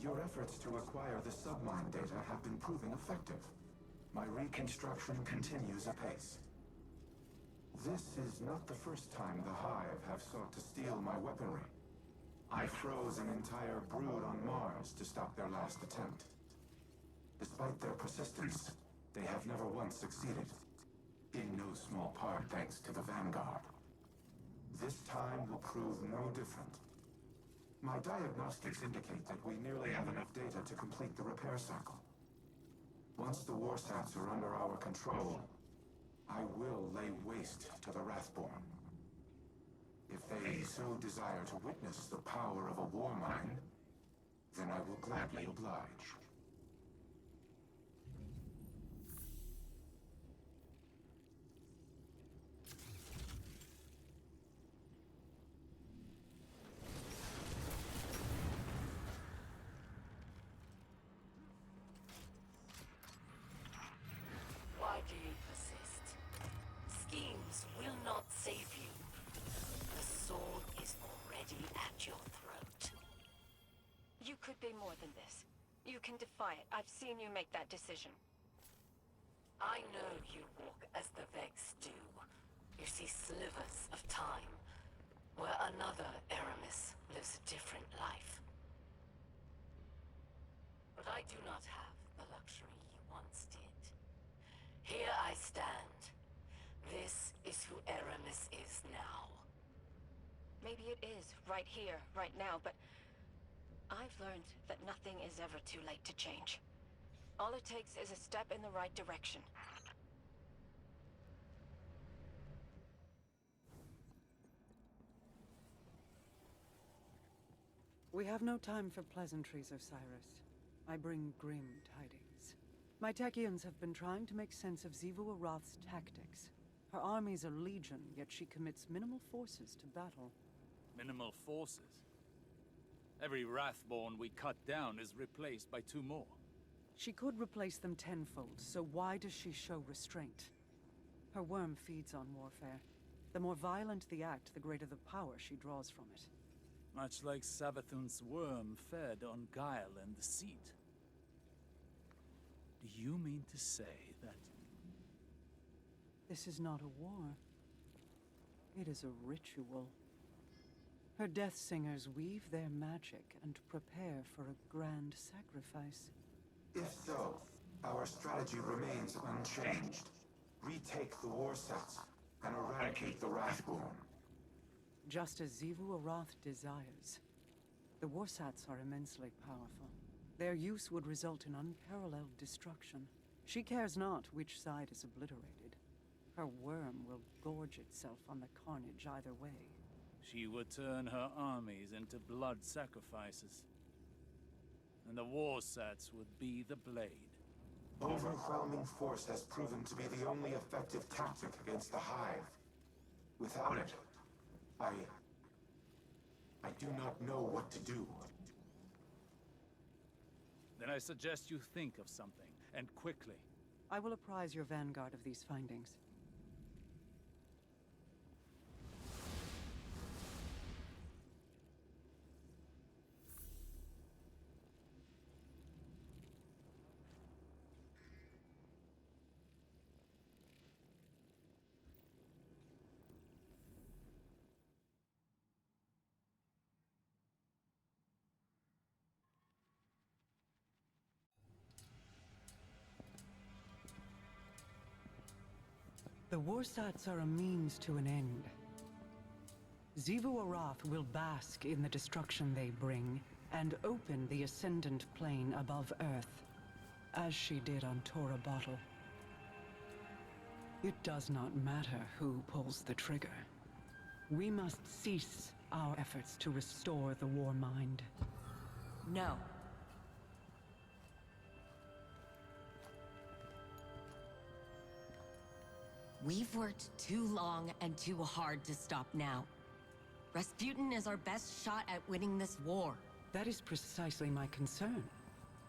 Your efforts to acquire the submine data have been proving effective. My reconstruction continues apace. This is not the first time the Hive have sought to steal my weaponry. I froze an entire brood on Mars to stop their last attempt. Despite their persistence, they have never once succeeded. In no small part thanks to the Vanguard. This time will prove no different. My diagnostics indicate that we nearly have enough data to complete the repair cycle. Once the warsats are under our control, I will lay waste to the Wrathborn. If they so desire to witness the power of a war mine, then I will gladly oblige. Why do you persist? Schemes will not save you. The sword is already at your throat. You could be more than this. You can defy it. I've seen you make that decision. I know you walk as the Vex do. You see slivers of time, where another Eramis lives a different life. But I do not have the luxury you once did. Here I stand. This is who Eramis is now. Maybe it is, right here, right now, but I've learned that nothing is ever too late to change. All it takes is a step in the right direction. We have no time for pleasantries, Osiris. I bring grim tidings. My Techians have been trying to make sense of Xivu Arath's tactics. Her armies are legion, yet she commits minimal forces to battle. Minimal forces? Every Wrathborn we cut down is replaced by 2 more. She could replace them tenfold, so why does she show restraint? Her worm feeds on warfare. The more violent the act, the greater the power she draws from it. Much like Savathun's worm fed on guile and deceit. Do you mean to say that... This is not a war. It is a ritual. Her death singers weave their magic and prepare for a grand sacrifice. If so, our strategy remains unchanged. Retake the warsats and eradicate the Wrathborn. Just as Xivu Arath desires. The warsats are immensely powerful. Their use would result in unparalleled destruction. She cares not which side is obliterated. Her worm will gorge itself on the carnage either way. She would turn her armies into blood sacrifices. And the warsats would be the blade. Overwhelming force has proven to be the only effective tactic against the Hive. Without it, I do not know what to do. Then I suggest you think of something, and quickly. I will apprise your vanguard of these findings. The warsats are a means to an end. Xivu Arath will bask in the destruction they bring, and open the Ascendant Plane above Earth, as she did on Tora Bottle. It does not matter who pulls the trigger. We must cease our efforts to restore the war mind. No. We've worked too long and too hard to stop now. Rasputin is our best shot at winning this war. That is precisely my concern.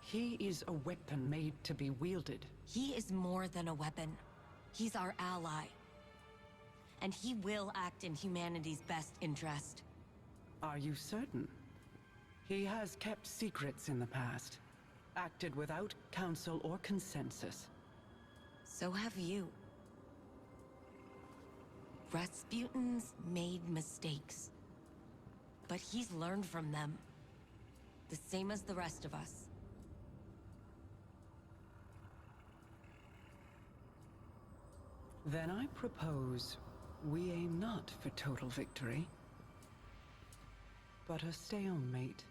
He is a weapon made to be wielded. He is more than a weapon. He's our ally. And he will act in humanity's best interest. Are you certain? He has kept secrets in the past, acted without counsel or consensus. So have you. Rasputin's made mistakes, but he's learned from them. The same as the rest of us. Then I propose we aim not for total victory, but a stalemate.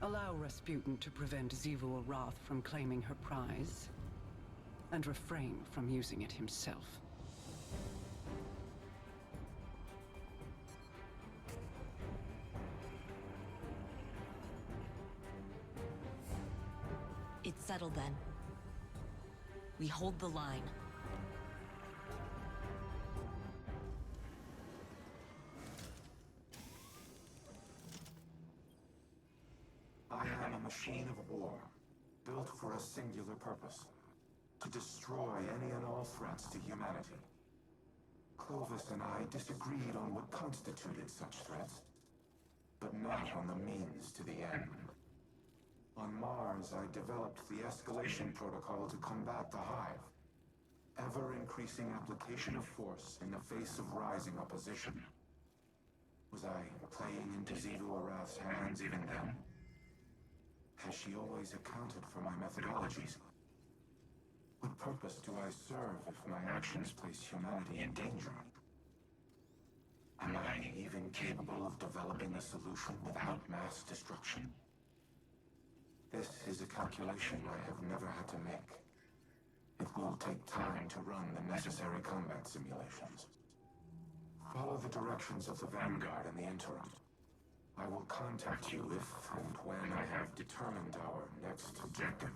Allow Rasputin to prevent Xivu Arath from claiming her prize, and refrain from using it himself. It's settled then. We hold the line. I am a machine of war, built for a singular purpose. To destroy any and all threats to humanity. Clovis and I disagreed on what constituted such threats, but not on the means to the end. On Mars, I developed the escalation protocol to combat the Hive. Ever-increasing application of force in the face of rising opposition. Was I playing into Xivu Arath's hands even then? Has she always accounted for my methodologies? What purpose do I serve if my actions place humanity in danger? Am I even capable of developing a solution without mass destruction? This is a calculation I have never had to make. It will take time to run the necessary combat simulations. Follow the directions of the Vanguard in the interim. I will contact you if and when I have determined our next objective.